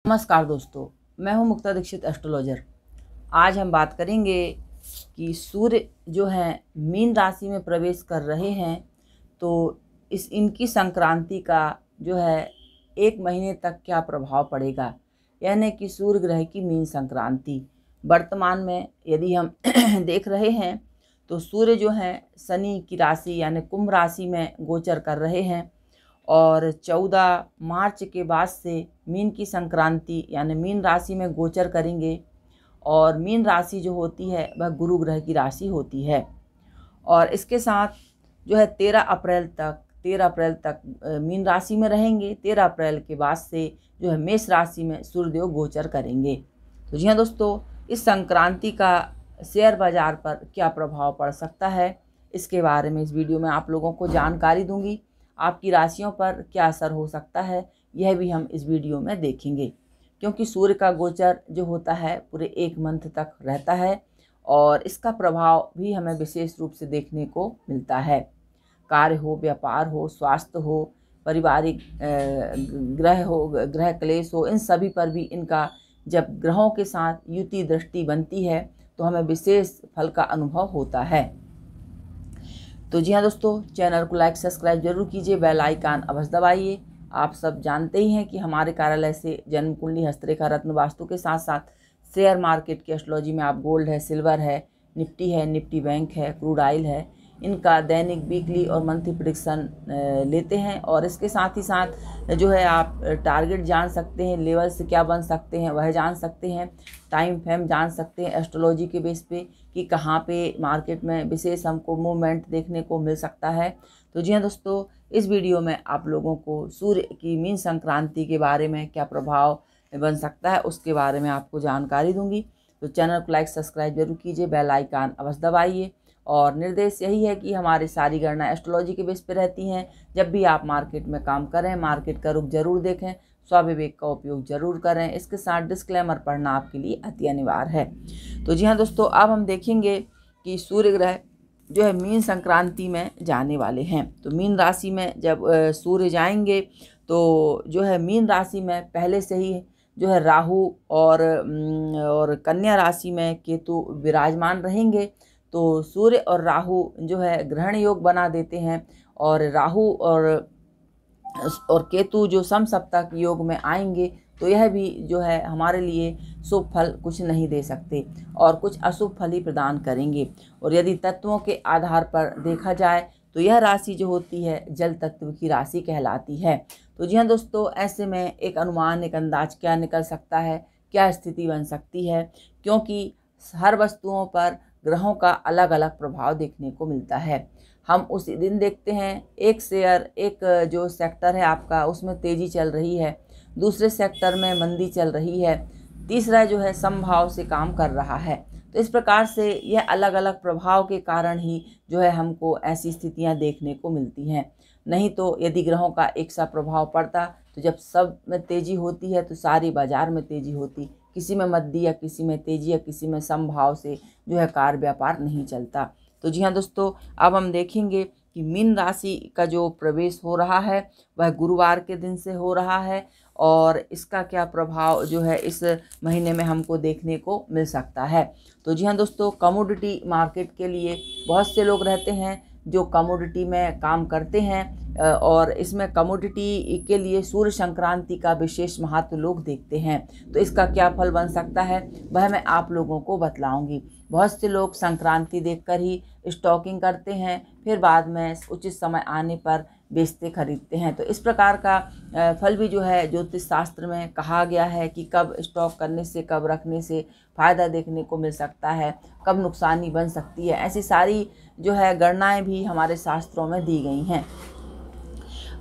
नमस्कार दोस्तों, मैं हूं मुक्ता दीक्षित एस्ट्रोलॉजर। आज हम बात करेंगे कि सूर्य जो है मीन राशि में प्रवेश कर रहे हैं, तो इनकी संक्रांति का जो है 1 महीने तक क्या प्रभाव पड़ेगा, यानी कि सूर्य ग्रह की मीन संक्रांति। वर्तमान में यदि हम देख रहे हैं तो सूर्य जो है शनि की राशि यानी कुंभ राशि में गोचर कर रहे हैं और 14 मार्च के बाद से मीन की संक्रांति यानी मीन राशि में गोचर करेंगे। और मीन राशि जो होती है वह गुरु ग्रह की राशि होती है। और इसके साथ जो है 13 अप्रैल तक मीन राशि में रहेंगे। 13 अप्रैल के बाद से जो है मेष राशि में सूर्यदेव गोचर करेंगे। तो जी हाँ दोस्तों, इस संक्रांति का शेयर बाजार पर क्या प्रभाव पड़ सकता है, इसके बारे में इस वीडियो में आप लोगों को जानकारी दूंगी। आपकी राशियों पर क्या असर हो सकता है, यह भी हम इस वीडियो में देखेंगे। क्योंकि सूर्य का गोचर जो होता है पूरे 1 मंथ तक रहता है और इसका प्रभाव भी हमें विशेष रूप से देखने को मिलता है। कार्य हो, व्यापार हो, स्वास्थ्य हो, पारिवारिक ग्रह हो, ग्रह क्लेश हो, इन सभी पर भी इनका जब ग्रहों के साथ युति दृष्टि बनती है तो हमें विशेष फल का अनुभव होता है। तो जी हाँ दोस्तों, चैनल को लाइक सब्सक्राइब जरूर कीजिए, बेल आइकन अवश्य दबाइए। आप सब जानते ही हैं कि हमारे कार्यालय से जन्म कुंडली, हस्तरेखा, रत्न वास्तु के साथ साथ शेयर मार्केट की एस्ट्रोलॉजी में आप गोल्ड है, सिल्वर है, निफ्टी बैंक है, क्रूड ऑयल है, इनका दैनिक, वीकली और मंथली प्रेडिक्शन लेते हैं। और इसके साथ ही साथ जो है आप टारगेट जान सकते हैं, लेवल से क्या बन सकते हैं वह जान सकते हैं, टाइम फ्रेम जान सकते हैं एस्ट्रोलॉजी के बेस पे कि कहाँ पे मार्केट में विशेष हमको मूवमेंट देखने को मिल सकता है। तो जी हाँ दोस्तों, इस वीडियो में आप लोगों को सूर्य की मीन संक्रांति के बारे में क्या प्रभाव बन सकता है उसके बारे में आपको जानकारी दूंगी। तो चैनल को लाइक सब्सक्राइब जरूर कीजिए, बेल आइकन अवश्य दबाइए। और निर्देश यही है कि हमारी सारी गणना एस्ट्रोलॉजी के बेस पे रहती हैं। जब भी आप मार्केट में काम करें, मार्केट का रुख जरूर देखें, स्वविवेक का उपयोग जरूर करें। इसके साथ डिस्क्लेमर पढ़ना आपके लिए अति अनिवार्य है। तो जी हाँ दोस्तों, अब हम देखेंगे कि सूर्य ग्रह जो है मीन संक्रांति में जाने वाले हैं। तो मीन राशि में जब सूर्य जाएंगे तो जो है मीन राशि में पहले से ही जो है राहु और कन्या राशि में केतु विराजमान रहेंगे। तो सूर्य और राहु जो है ग्रहण योग बना देते हैं और राहु और केतु जो समसप्तक योग में आएंगे तो यह भी जो है हमारे लिए शुभ फल कुछ नहीं दे सकते और कुछ अशुभ फल ही प्रदान करेंगे। और यदि तत्वों के आधार पर देखा जाए तो यह राशि जो होती है जल तत्व की राशि कहलाती है। तो जी हाँ दोस्तों, ऐसे में एक अनुमान, एक अंदाज क्या निकल सकता है, क्या स्थिति बन सकती है, क्योंकि हर वस्तुओं पर ग्रहों का अलग अलग प्रभाव देखने को मिलता है। हम उसी दिन देखते हैं एक शेयर, एक जो सेक्टर है आपका उसमें तेज़ी चल रही है, दूसरे सेक्टर में मंदी चल रही है, तीसरा जो है समभाव से काम कर रहा है। तो इस प्रकार से यह अलग अलग प्रभाव के कारण ही जो है हमको ऐसी स्थितियां देखने को मिलती हैं। नहीं तो यदि ग्रहों का एक सा प्रभाव पड़ता तो जब सब में तेज़ी होती है तो सारी बाजार में तेज़ी होती, किसी में मंदी या किसी में तेज़ी या किसी में समभाव से जो है कार्य व्यापार नहीं चलता। तो जी हाँ दोस्तों, अब हम देखेंगे कि मीन राशि का जो प्रवेश हो रहा है वह गुरुवार के दिन से हो रहा है और इसका क्या प्रभाव जो है इस महीने में हमको देखने को मिल सकता है। तो जी हाँ दोस्तों, कमोडिटी मार्केट के लिए बहुत से लोग रहते हैं जो कमोडिटी में काम करते हैं और इसमें कमोडिटी के लिए सूर्य संक्रांति का विशेष महत्व लोग देखते हैं। तो इसका क्या फल बन सकता है वह मैं आप लोगों को बतलाऊंगी। बहुत से लोग संक्रांति देखकर ही स्टॉकिंग करते हैं, फिर बाद में उचित समय आने पर बेचते खरीदते हैं। तो इस प्रकार का फल भी जो है ज्योतिष शास्त्र में कहा गया है कि कब स्टॉक करने से, कब रखने से फ़ायदा देखने को मिल सकता है, कब नुकसानी बन सकती है। ऐसी सारी जो है गणनाएं भी हमारे शास्त्रों में दी गई हैं।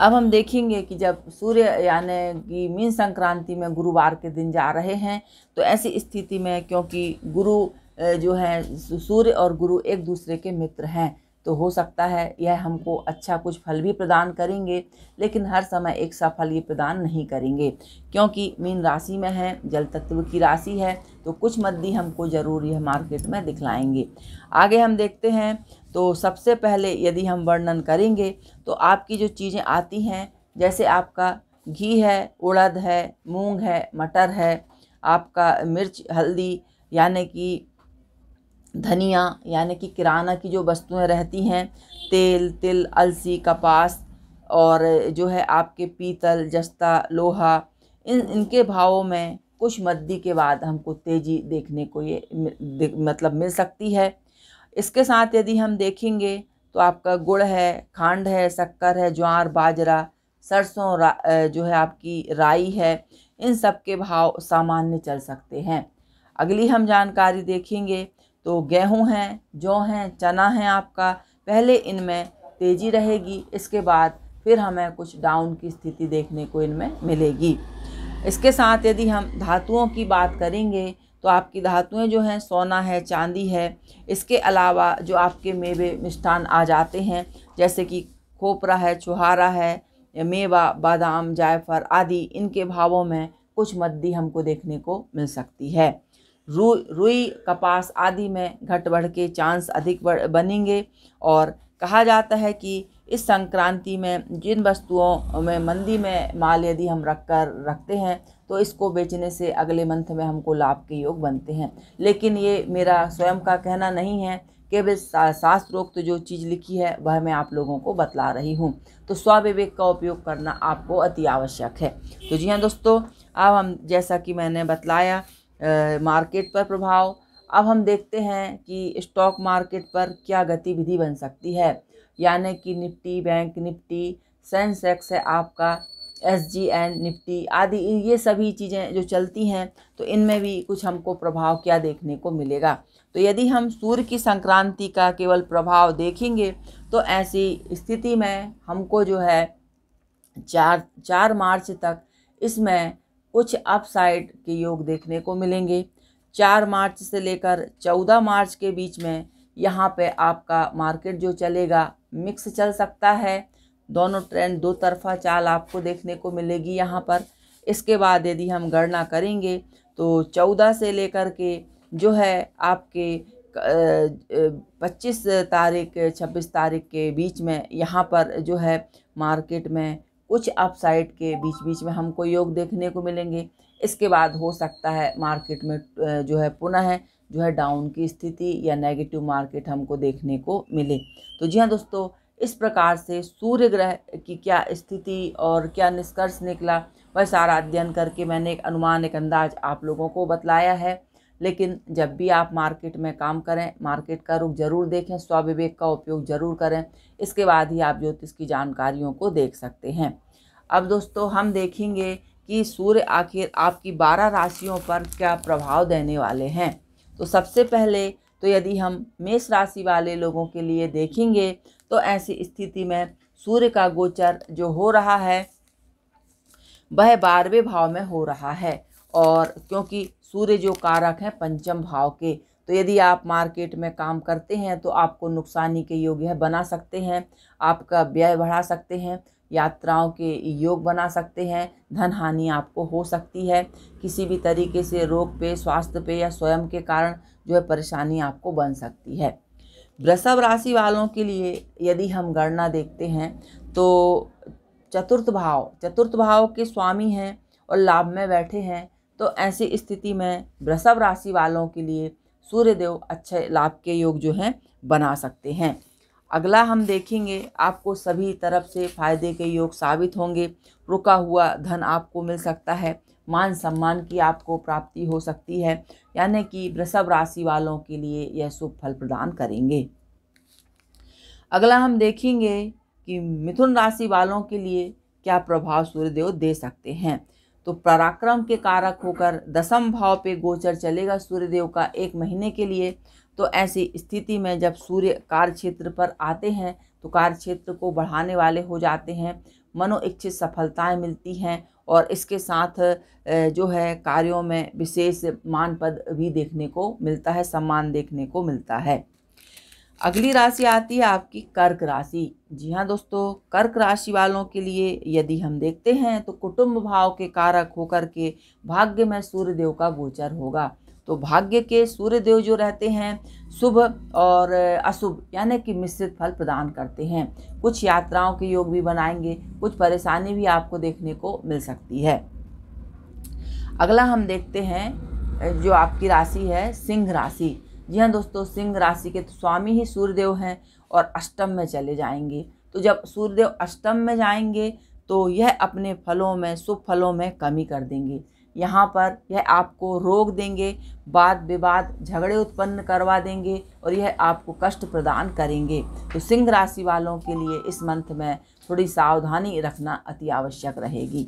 अब हम देखेंगे कि जब सूर्य यानी कि मीन संक्रांति में गुरुवार के दिन जा रहे हैं तो ऐसी स्थिति में, क्योंकि गुरु जो है सूर्य और गुरु एक दूसरे के मित्र हैं, तो हो सकता है यह हमको अच्छा कुछ फल भी प्रदान करेंगे, लेकिन हर समय एक सा फल ये प्रदान नहीं करेंगे। क्योंकि मीन राशि में है, जल तत्व की राशि है, तो कुछ मद्दी हमको ज़रूर यह मार्केट में दिखलाएंगे। आगे हम देखते हैं तो सबसे पहले यदि हम वर्णन करेंगे तो आपकी जो चीज़ें आती हैं, जैसे आपका घी है, उड़द है, मूंग है, मटर है, आपका मिर्च, हल्दी यानी कि धनिया यानी कि किराना की जो वस्तुएं रहती हैं, तेल, तिल, अलसी, कपास और जो है आपके पीतल, जस्ता, लोहा, इनके भावों में कुछ मद्दी के बाद हमको तेज़ी देखने को ये मतलब मिल सकती है। इसके साथ यदि हम देखेंगे तो आपका गुड़ है, खांड है, शक्कर है, ज्वार, बाजरा, सरसों, जो है आपकी राई है, इन सब के भाव सामान्य चल सकते हैं। अगली हम जानकारी देखेंगे तो गेहूं हैं, जौ हैं, चना है आपका, पहले इनमें तेज़ी रहेगी, इसके बाद फिर हमें कुछ डाउन की स्थिति देखने को इनमें मिलेगी। इसके साथ यदि हम धातुओं की बात करेंगे तो आपकी धातुएं जो हैं सोना है, चांदी है, इसके अलावा जो आपके मेवे मिष्ठान आ जाते हैं जैसे कि खोपरा है, छुहारा है, मेवा, बादाम, जायफल आदि, इनके भावों में कुछ मद्दी हमको देखने को मिल सकती है। रुई, कपास आदि में घट बढ़ के चांस अधिक बनेंगे और कहा जाता है कि इस संक्रांति में जिन वस्तुओं में मंदी में माल यदि हम रखते हैं तो इसको बेचने से अगले मंथ में हमको लाभ के योग बनते हैं। लेकिन ये मेरा स्वयं का कहना नहीं है, केवल शास्त्रोक्त जो चीज़ लिखी है वह मैं आप लोगों को बतला रही हूँ। तो स्वविवेक का उपयोग करना आपको अति आवश्यक है। तो जी हाँ दोस्तों, अब हम जैसा कि मैंने बतलाया मार्केट पर प्रभाव, अब हम देखते हैं कि स्टॉक मार्केट पर क्या गतिविधि बन सकती है, यानी कि निफ्टी, बैंक निफ्टी, सेंसेक्स है आपका, SGN निफ्टी आदि, ये सभी चीज़ें जो चलती हैं तो इनमें भी कुछ हमको प्रभाव क्या देखने को मिलेगा। तो यदि हम सूर्य की संक्रांति का केवल प्रभाव देखेंगे तो ऐसी स्थिति में हमको जो है 4 मार्च तक इसमें कुछ अपसाइड के योग देखने को मिलेंगे। 4 मार्च से लेकर 14 मार्च के बीच में यहाँ पे आपका मार्केट जो चलेगा मिक्स चल सकता है, दोनों ट्रेंड दो तरफा चाल आपको देखने को मिलेगी यहाँ पर। इसके बाद यदि हम गणना करेंगे तो 14 से लेकर के जो है आपके 25 तारीख 26 तारीख के बीच में यहाँ पर जो है मार्केट में कुछ अपसाइड के बीच बीच में हमको योग देखने को मिलेंगे। इसके बाद हो सकता है मार्केट में जो है पुनः जो है डाउन की स्थिति या नेगेटिव मार्केट हमको देखने को मिले। तो जी हाँ दोस्तों, इस प्रकार से सूर्य ग्रह की क्या स्थिति और क्या निष्कर्ष निकला वह सारा अध्ययन करके मैंने एक अनुमान, एक अंदाज आप लोगों को बतलाया है। लेकिन जब भी आप मार्केट में काम करें, मार्केट का रुख जरूर देखें, स्वविवेक का उपयोग जरूर करें, इसके बाद ही आप ज्योतिष की जानकारियों को देख सकते हैं। अब दोस्तों हम देखेंगे कि सूर्य आखिर आपकी 12 राशियों पर क्या प्रभाव देने वाले हैं। तो सबसे पहले तो यदि हम मेष राशि वाले लोगों के लिए देखेंगे तो ऐसी स्थिति में सूर्य का गोचर जो हो रहा है वह 12वें भाव में हो रहा है, और क्योंकि सूर्य जो कारक हैं पंचम भाव के, तो यदि आप मार्केट में काम करते हैं तो आपको नुकसानी के योग यह बना सकते हैं, आपका व्यय बढ़ा सकते हैं, यात्राओं के योग बना सकते हैं, धन हानि आपको हो सकती है, किसी भी तरीके से रोग पे, स्वास्थ्य पे या स्वयं के कारण जो है परेशानी आपको बन सकती है। वृषभ राशि वालों के लिए यदि हम गणना देखते हैं तो चतुर्थ भाव के स्वामी हैं और लाभ में बैठे हैं, तो ऐसी स्थिति में वृषभ राशि वालों के लिए सूर्यदेव अच्छे लाभ के योग जो हैं बना सकते हैं। अगला हम देखेंगे, आपको सभी तरफ से फायदे के योग साबित होंगे, रुका हुआ धन आपको मिल सकता है, मान सम्मान की आपको प्राप्ति हो सकती है, यानी कि वृषभ राशि वालों के लिए यह शुभ फल प्रदान करेंगे। अगला हम देखेंगे कि मिथुन राशि वालों के लिए क्या प्रभाव सूर्यदेव दे सकते हैं। तो पराक्रम के कारक होकर 10वें भाव पे गोचर चलेगा सूर्यदेव का 1 महीने के लिए। तो ऐसी स्थिति में जब सूर्य कार्य क्षेत्र पर आते हैं तो कार्य क्षेत्र को बढ़ाने वाले हो जाते हैं, मनोइच्छित सफलताएं मिलती हैं, और इसके साथ जो है कार्यों में विशेष मान पद भी देखने को मिलता है, सम्मान देखने को मिलता है। अगली राशि आती है आपकी कर्क राशि। जी हाँ दोस्तों, कर्क राशि वालों के लिए यदि हम देखते हैं तो कुटुंब भाव के कारक होकर के भाग्य में सूर्यदेव का गोचर होगा, तो भाग्य के सूर्य देव जो रहते हैं शुभ और अशुभ यानी कि मिश्रित फल प्रदान करते हैं। कुछ यात्राओं के योग भी बनाएंगे, कुछ परेशानी भी आपको देखने को मिल सकती है। अगला हम देखते हैं जो आपकी राशि है सिंह राशि। जी हाँ दोस्तों, सिंह राशि के तो स्वामी ही सूर्यदेव हैं और अष्टम में चले जाएंगे। तो जब सूर्यदेव अष्टम में जाएंगे तो यह अपने फलों में, शुभ फलों में कमी कर देंगे। यहाँ पर यह आपको रोक देंगे, वाद विवाद झगड़े उत्पन्न करवा देंगे और यह आपको कष्ट प्रदान करेंगे। तो सिंह राशि वालों के लिए इस मंथ में थोड़ी सावधानी रखना अति आवश्यक रहेगी।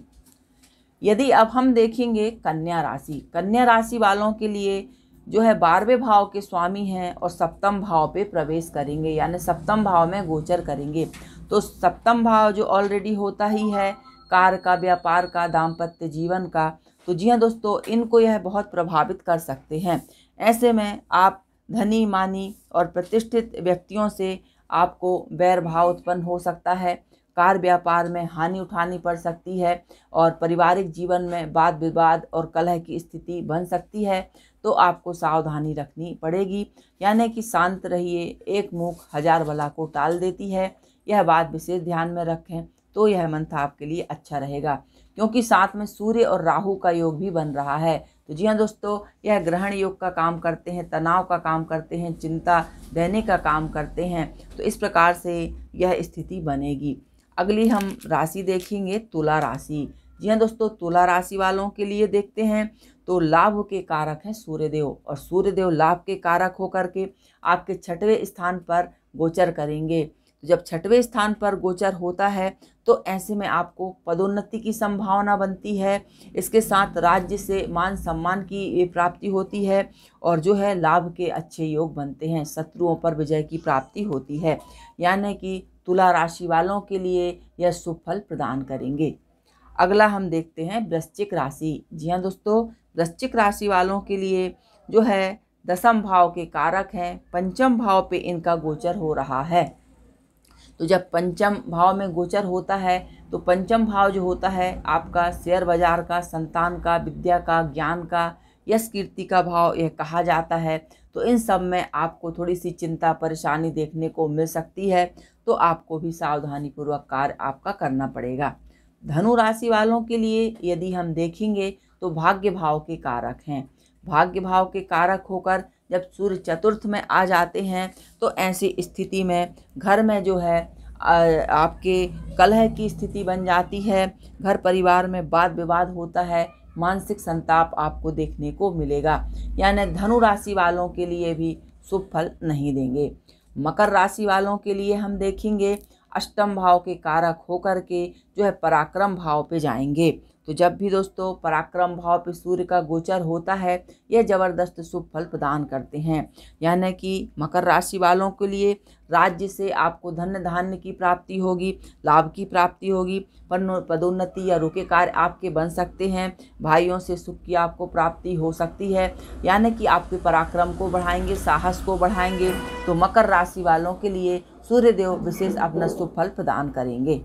यदि अब हम देखेंगे कन्या राशि, कन्या राशि वालों के लिए जो है 12वें भाव के स्वामी हैं और सप्तम भाव पे प्रवेश करेंगे, यानी सप्तम भाव में गोचर करेंगे। तो सप्तम भाव जो ऑलरेडी होता ही है कार्य का, व्यापार का, दाम्पत्य जीवन का, तो जी हाँ दोस्तों, इनको यह बहुत प्रभावित कर सकते हैं। ऐसे में आप धनी मानी और प्रतिष्ठित व्यक्तियों से आपको वैर भाव उत्पन्न हो सकता है, कार्य व्यापार में हानि उठानी पड़ सकती है और पारिवारिक जीवन में वाद विवाद और कलह की स्थिति बन सकती है। तो आपको सावधानी रखनी पड़ेगी, यानी कि शांत रहिए, एक मुख हजार बला को टाल देती है। यह बात विशेष ध्यान में रखें तो यह मंथ आपके लिए अच्छा रहेगा, क्योंकि साथ में सूर्य और राहु का योग भी बन रहा है। तो जी हाँ दोस्तों, यह ग्रहण योग का काम करते हैं, तनाव का काम करते हैं, चिंता देने का काम करते हैं। तो इस प्रकार से यह स्थिति बनेगी। अगली हम राशि देखेंगे तुला राशि। जी हाँ दोस्तों, तुला राशि वालों के लिए देखते हैं तो लाभ के कारक हैं सूर्यदेव, और सूर्यदेव लाभ के कारक होकर के आपके 6वें स्थान पर गोचर करेंगे। तो जब 6वें स्थान पर गोचर होता है तो ऐसे में आपको पदोन्नति की संभावना बनती है। इसके साथ राज्य से मान सम्मान की प्राप्ति होती है और जो है लाभ के अच्छे योग बनते हैं, शत्रुओं पर विजय की प्राप्ति होती है। यानी कि तुला राशि वालों के लिए यह शुभ फल प्रदान करेंगे। अगला हम देखते हैं वृश्चिक राशि। जी हाँ दोस्तों, वृश्चिक राशि वालों के लिए जो है 10वें भाव के कारक हैं, 5वें भाव पे इनका गोचर हो रहा है। तो जब 5वें भाव में गोचर होता है तो 5वें भाव जो होता है आपका शेयर बाजार का, संतान का, विद्या का, ज्ञान का, यश कीर्ति का भाव यह कहा जाता है। तो इन सब में आपको थोड़ी सी चिंता परेशानी देखने को मिल सकती है, तो आपको भी सावधानी पूर्वक कार्य आपका करना पड़ेगा। धनु राशि वालों के लिए यदि हम देखेंगे तो भाग्य भाव के कारक हैं। भाग्य भाव के कारक होकर जब सूर्य चतुर्थ में आ जाते हैं तो ऐसी स्थिति में घर में जो है आपके कलह की स्थिति बन जाती है, घर परिवार में वाद विवाद होता है, मानसिक संताप आपको देखने को मिलेगा। यानी धनु राशि वालों के लिए भी शुभ फल नहीं देंगे। मकर राशि वालों के लिए हम देखेंगे अष्टम भाव के कारक होकर के जो है पराक्रम भाव पे जाएंगे। तो जब भी दोस्तों पराक्रम भाव पे सूर्य का गोचर होता है, यह जबरदस्त शुभ फल प्रदान करते हैं। यानी कि मकर राशि वालों के लिए राज्य से आपको धन धान्य की प्राप्ति होगी, लाभ की प्राप्ति होगी, पदोन्नति या रुके कार्य आपके बन सकते हैं, भाइयों से सुख की आपको प्राप्ति हो सकती है। यानी कि आपके पराक्रम को बढ़ाएंगे, साहस को बढ़ाएंगे। तो मकर राशि वालों के लिए सूर्यदेव विशेष अपना शुभ फल प्रदान करेंगे।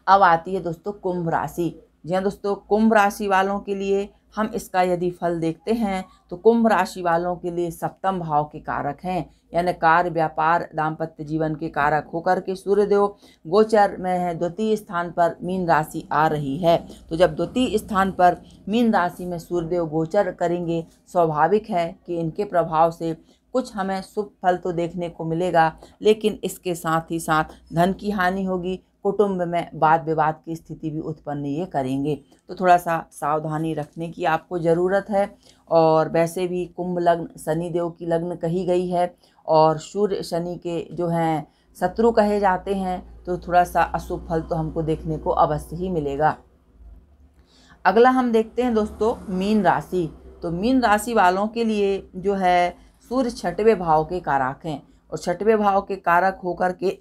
अब आती है दोस्तों कुंभ राशि। जी हाँ दोस्तों, कुंभ राशि वालों के लिए हम इसका यदि फल देखते हैं तो कुंभ राशि वालों के लिए सप्तम भाव के कारक हैं, यानी कार्य व्यापार दाम्पत्य जीवन के कारक होकर के सूर्यदेव गोचर में है। द्वितीय स्थान पर मीन राशि आ रही है। तो जब द्वितीय स्थान पर मीन राशि में सूर्यदेव गोचर करेंगे, स्वाभाविक है कि इनके प्रभाव से कुछ हमें शुभ फल तो देखने को मिलेगा, लेकिन इसके साथ ही साथ धन की हानि होगी, कुटुंब में वाद विवाद की स्थिति भी उत्पन्न ये करेंगे। तो थोड़ा सा सावधानी रखने की आपको ज़रूरत है। और वैसे भी कुंभ लग्न शनि देव की लग्न कही गई है और सूर्य शनि के जो हैं शत्रु कहे जाते हैं, तो थोड़ा सा अशुभ फल तो हमको देखने को अवश्य ही मिलेगा। अगला हम देखते हैं दोस्तों मीन राशि। तो मीन राशि वालों के लिए जो है सूर्य 6वें भाव के कारक हैं और 6वें भाव के कारक होकर के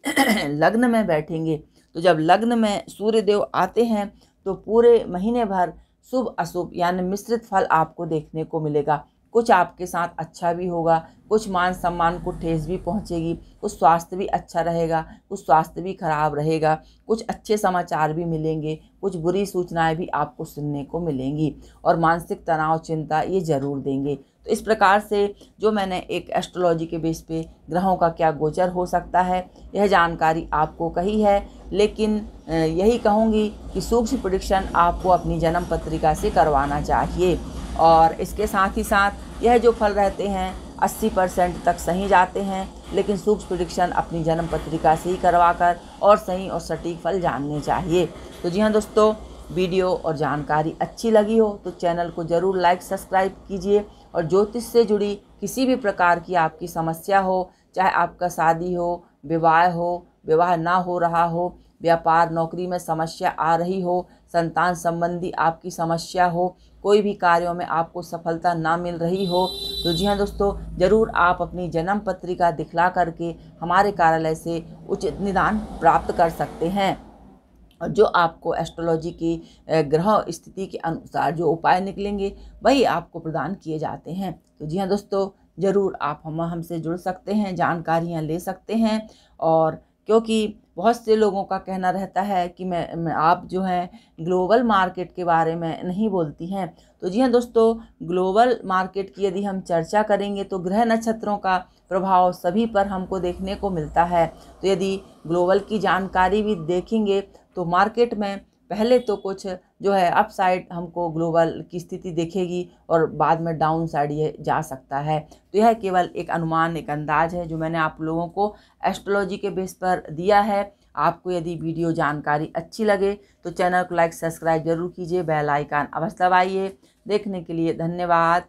लग्न में बैठेंगे। तो जब लग्न में सूर्य देव आते हैं तो पूरे महीने भर शुभ अशुभ यानी मिश्रित फल आपको देखने को मिलेगा। कुछ आपके साथ अच्छा भी होगा, कुछ मान सम्मान को ठेस भी पहुंचेगी, कुछ स्वास्थ्य भी अच्छा रहेगा, कुछ स्वास्थ्य भी खराब रहेगा, कुछ अच्छे समाचार भी मिलेंगे, कुछ बुरी सूचनाएं भी आपको सुनने को मिलेंगी और मानसिक तनाव चिंता ये ज़रूर देंगे। तो इस प्रकार से जो मैंने एक एस्ट्रोलॉजी के बेस पे ग्रहों का क्या गोचर हो सकता है यह जानकारी आपको कही है, लेकिन यही कहूँगी कि सूक्ष्म प्रेडिक्शन आपको अपनी जन्म पत्रिका से करवाना चाहिए। और इसके साथ ही साथ यह जो फल रहते हैं 80% तक सही जाते हैं, लेकिन सूक्ष्म प्रेडिक्शन अपनी जन्म पत्रिका से ही करवाकर और सही और सटीक फल जानने चाहिए। तो जी हाँ दोस्तों, वीडियो और जानकारी अच्छी लगी हो तो चैनल को ज़रूर लाइक सब्सक्राइब कीजिए। और ज्योतिष से जुड़ी किसी भी प्रकार की आपकी समस्या हो, चाहे आपका शादी हो, विवाह ना हो रहा हो, व्यापार नौकरी में समस्या आ रही हो, संतान संबंधी आपकी समस्या हो, कोई भी कार्यों में आपको सफलता ना मिल रही हो, तो जी हाँ दोस्तों, ज़रूर आप अपनी जन्म पत्रिका दिखला करके हमारे कार्यालय से उचित निदान प्राप्त कर सकते हैं। और जो आपको एस्ट्रोलॉजी की ग्रह स्थिति के अनुसार जो उपाय निकलेंगे वही आपको प्रदान किए जाते हैं। तो जी हाँ दोस्तों, ज़रूर आप हमसे जुड़ सकते हैं, जानकारियाँ ले सकते हैं। और क्योंकि बहुत से लोगों का कहना रहता है कि मैं आप जो हैं ग्लोबल मार्केट के बारे में नहीं बोलती हैं। तो जी हाँ दोस्तों, ग्लोबल मार्केट की यदि हम चर्चा करेंगे तो ग्रह नक्षत्रों का प्रभाव सभी पर हमको देखने को मिलता है। तो यदि ग्लोबल की जानकारी भी देखेंगे तो मार्केट में पहले तो कुछ जो है अप साइड हमको ग्लोबल की स्थिति दिखेगी और बाद में डाउन साइड ये जा सकता है। तो यह केवल एक अनुमान, एक अंदाज है जो मैंने आप लोगों को एस्ट्रोलॉजी के बेस पर दिया है। आपको यदि वीडियो जानकारी अच्छी लगे तो चैनल को लाइक सब्सक्राइब जरूर कीजिए, बेल आइकन अवश्य दबाइए। देखने के लिए धन्यवाद।